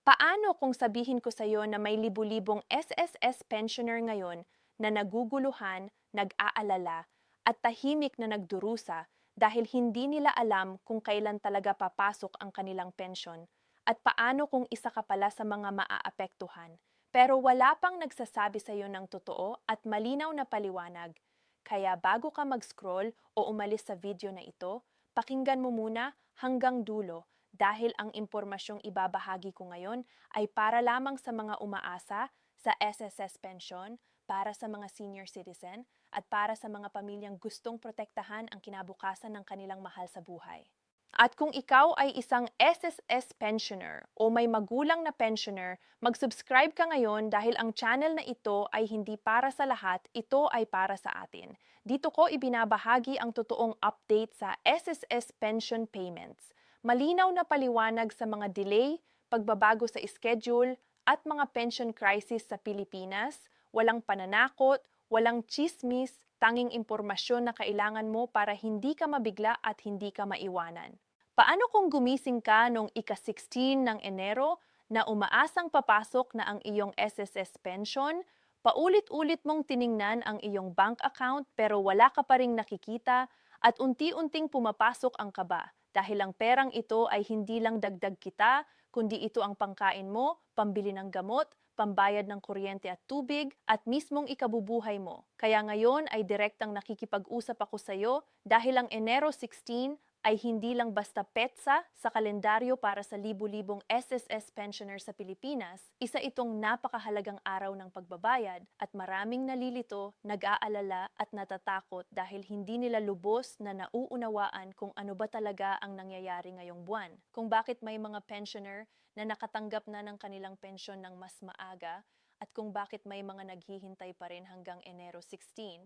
Paano kung sabihin ko sa'yo na may libu-libong SSS pensioner ngayon na naguguluhan, nag-aalala, at tahimik na nagdurusa dahil hindi nila alam kung kailan talaga papasok ang kanilang pensyon at paano kung isa ka pala sa mga maaapektuhan. Pero wala pang nagsasabi sa'yo ng totoo at malinaw na paliwanag. Kaya bago ka mag-scroll o umalis sa video na ito, pakinggan mo muna hanggang dulo dahil ang impormasyong ibabahagi ko ngayon ay para lamang sa mga umaasa sa SSS pension, para sa mga senior citizen, at para sa mga pamilyang gustong protektahan ang kinabukasan ng kanilang mahal sa buhay. At kung ikaw ay isang SSS pensioner o may magulang na pensioner, mag-subscribe ka ngayon dahil ang channel na ito ay hindi para sa lahat, ito ay para sa atin. Dito ko ibinabahagi ang totoong update sa SSS pension payments. Malinaw na paliwanag sa mga delay, pagbabago sa schedule, at mga pension crisis sa Pilipinas, walang pananakot, walang chismis, tanging impormasyon na kailangan mo para hindi ka mabigla at hindi ka maiwanan. Paano kung gumising ka noong ika-16 ng Enero na umaasang papasok na ang iyong SSS pension, paulit-ulit mong tiningnan ang iyong bank account pero wala ka pa ring nakikita at unti-unting pumapasok ang kaba dahil ang perang ito ay hindi lang dagdag kita, kundi ito ang pangkain mo, pambili ng gamot, pambayad ng kuryente at tubig, at mismong ikabubuhay mo. Kaya ngayon ay direktang nakikipag-usap ako sa iyo dahil ang Enero 16 ay hindi lang basta petsa sa kalendaryo para sa libu-libong SSS pensioner sa Pilipinas, isa itong napakahalagang araw ng pagbabayad at maraming nalilito, nag-aalala at natatakot dahil hindi nila lubos na nauunawaan kung ano ba talaga ang nangyayari ngayong buwan. Kung bakit may mga pensioner na nakatanggap na ng kanilang pensyon ng mas maaga at kung bakit may mga naghihintay pa rin hanggang Enero 16,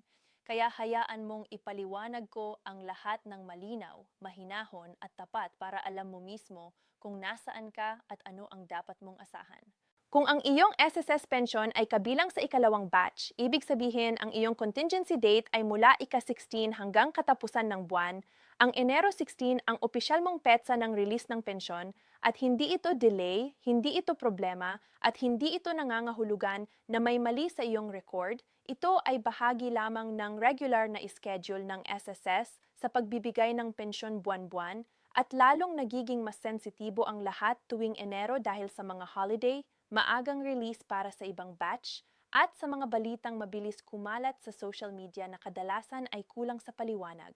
kaya hayaan mong ipaliwanag ko ang lahat ng malinaw, mahinahon at tapat para alam mo mismo kung nasaan ka at ano ang dapat mong asahan. Kung ang iyong SSS pension ay kabilang sa ikalawang batch, ibig sabihin ang iyong contingency date ay mula ika-16 hanggang katapusan ng buwan, ang Enero 16 ang opisyal mong petsa ng release ng pensyon at hindi ito delay, hindi ito problema, at hindi ito nangangahulugan na may mali sa iyong record. Ito ay bahagi lamang ng regular na schedule ng SSS sa pagbibigay ng pensyon buwan-buwan at lalong nagiging mas sensitibo ang lahat tuwing Enero dahil sa mga holiday, maagang release para sa ibang batch, at sa mga balitang mabilis kumalat sa social media na kadalasan ay kulang sa paliwanag.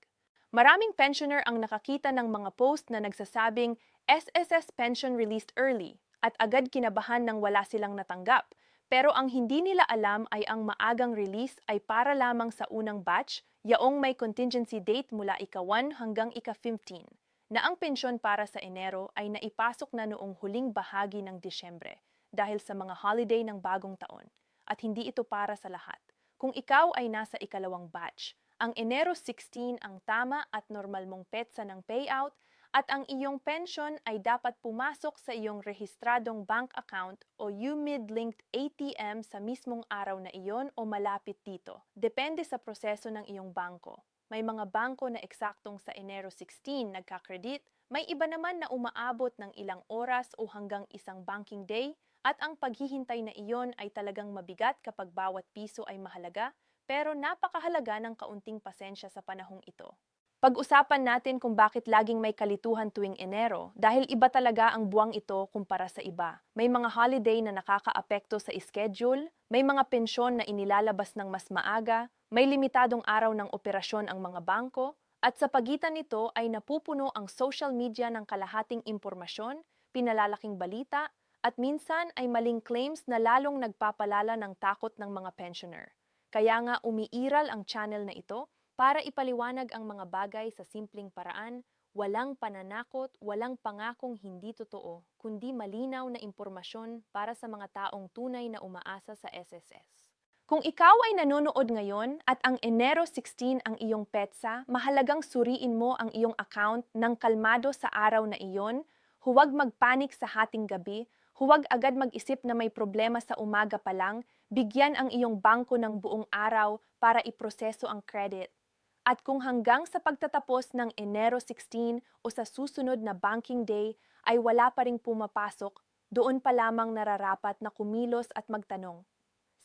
Maraming pensioner ang nakakita ng mga post na nagsasabing SSS pension released early at agad kinabahan nang wala silang natanggap. Pero ang hindi nila alam ay ang maagang release ay para lamang sa unang batch, yaong may contingency date mula ika-1 hanggang ika-15, na ang pensyon para sa Enero ay naipasok na noong huling bahagi ng Disyembre dahil sa mga holiday ng bagong taon. At hindi ito para sa lahat. Kung ikaw ay nasa ikalawang batch, ang Enero 16 ang tama at normal mong petsa ng payout at ang iyong pension ay dapat pumasok sa iyong rehistradong bank account o UMID-linked ATM sa mismong araw na iyon o malapit dito. Depende sa proseso ng iyong bangko. May mga bangko na eksaktong sa Enero 16 nagkakredit, may iba naman na umaabot ng ilang oras o hanggang isang banking day, at ang paghihintay na iyon ay talagang mabigat kapag bawat piso ay mahalaga, pero napakahalaga ng kaunting pasensya sa panahong ito. Pag-usapan natin kung bakit laging may kalituhan tuwing Enero dahil iba talaga ang buwang ito kumpara sa iba. May mga holiday na nakakaapekto sa schedule, may mga pensyon na inilalabas ng mas maaga, may limitadong araw ng operasyon ang mga bangko, at sa pagitan nito ay napupuno ang social media ng kalahating impormasyon, pinalalaking balita, at minsan ay maling claims na lalong nagpapalala ng takot ng mga pensioner. Kaya nga umiiral ang channel na ito para ipaliwanag ang mga bagay sa simpleng paraan, walang pananakot, walang pangakong hindi totoo, kundi malinaw na impormasyon para sa mga taong tunay na umaasa sa SSS. Kung ikaw ay nanonood ngayon at ang Enero 16 ang iyong petsa, mahalagang suriin mo ang iyong account ng kalmado sa araw na iyon, huwag magpanik sa hating gabi, huwag agad mag-isip na may problema sa umaga pa lang, bigyan ang iyong bangko ng buong araw para iproseso ang credit. At kung hanggang sa pagtatapos ng Enero 16 o sa susunod na banking day ay wala pa ring pumapasok, doon pa lamang nararapat na kumilos at magtanong.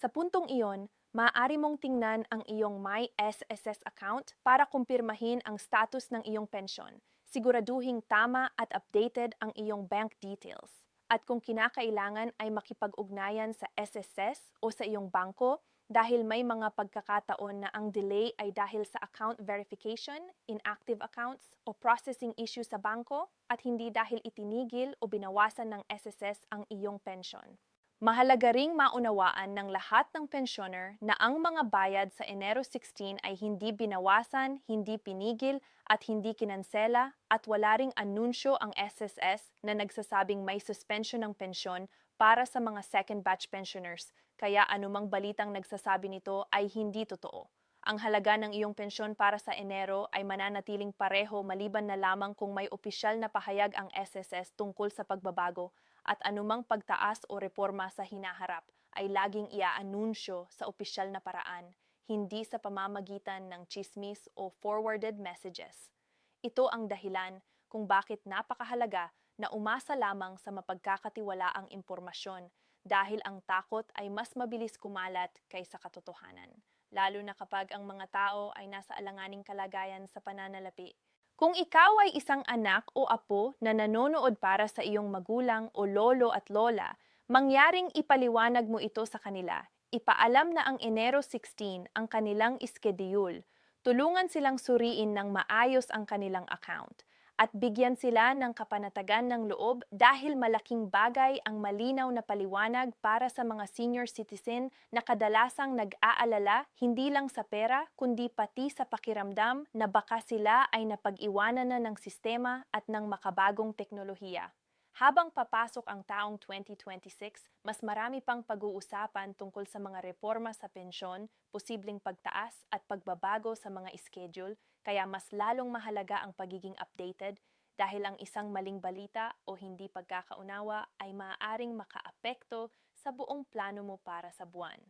Sa puntong iyon, maaari mong tingnan ang iyong My SSS account para kumpirmahin ang status ng iyong pensyon. Siguraduhing tama at updated ang iyong bank details. At kung kinakailangan ay makipag-ugnayan sa SSS o sa iyong bangko dahil may mga pagkakataon na ang delay ay dahil sa account verification, inactive accounts o processing issue sa bangko at hindi dahil itinigil o binawasan ng SSS ang iyong pensyon. Mahalaga ring maunawaan ng lahat ng pensyoner na ang mga bayad sa Enero 16 ay hindi binawasan, hindi pinigil at hindi kinansela at wala ring anunsyo ang SSS na nagsasabing may suspension ng pensyon para sa mga second batch pensioners, kaya anumang balitang nagsasabi nito ay hindi totoo. Ang halaga ng iyong pensyon para sa Enero ay mananatiling pareho maliban na lamang kung may opisyal na pahayag ang SSS tungkol sa pagbabago at anumang pagtaas o reforma sa hinaharap ay laging iaanunsyo sa opisyal na paraan, hindi sa pamamagitan ng chismis o forwarded messages. Ito ang dahilan kung bakit napakahalaga na umasa lamang sa mapagkakatiwalaang impormasyon dahil ang takot ay mas mabilis kumalat kaysa katotohanan, lalo na kapag ang mga tao ay nasa alanganing kalagayan sa pananalapi. Kung ikaw ay isang anak o apo na nanonood para sa iyong magulang o lolo at lola, mangyaring ipaliwanag mo ito sa kanila. Ipaalam na ang Enero 16 ang kanilang iskedyul. Tulungan silang suriin ng maayos ang kanilang account at bigyan sila ng kapanatagan ng loob dahil malaking bagay ang malinaw na paliwanag para sa mga senior citizen na kadalasang nag-aalala hindi lang sa pera kundi pati sa pakiramdam na baka sila ay napag-iwanan na ng sistema at ng makabagong teknolohiya. Habang papasok ang taong 2026, mas marami pang pag-uusapan tungkol sa mga reforma sa pensyon, posibleng pagtaas at pagbabago sa mga schedule, kaya mas lalong mahalaga ang pagiging updated dahil ang isang maling balita o hindi pagkakaunawa ay maaaring makaapekto sa buong plano mo para sa buwan.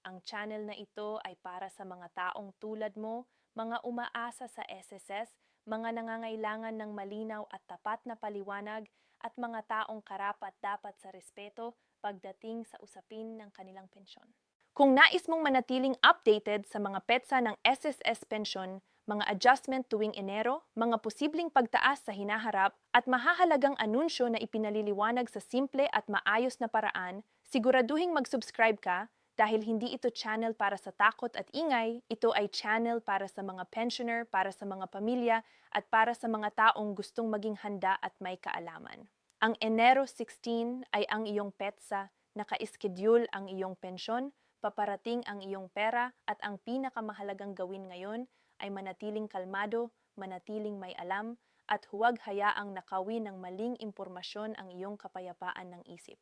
Ang channel na ito ay para sa mga taong tulad mo, mga umaasa sa SSS, mga nangangailangan ng malinaw at tapat na paliwanag at mga taong karapat-dapat sa respeto pagdating sa usapin ng kanilang pensyon. Kung nais mong manatiling updated sa mga petsa ng SSS Pension, mga adjustment tuwing Enero, mga posibleng pagtaas sa hinaharap at mahahalagang anunsyo na ipinaliliwanag sa simple at maayos na paraan, siguraduhing mag-subscribe ka dahil hindi ito channel para sa takot at ingay, ito ay channel para sa mga pensioner, para sa mga pamilya, at para sa mga taong gustong maging handa at may kaalaman. Ang Enero 16 ay ang iyong petsa, naka-schedule ang iyong pensyon, paparating ang iyong pera, at ang pinakamahalagang gawin ngayon ay manatiling kalmado, manatiling may alam, at huwag hayaang nakawin ng maling impormasyon ang iyong kapayapaan ng isip.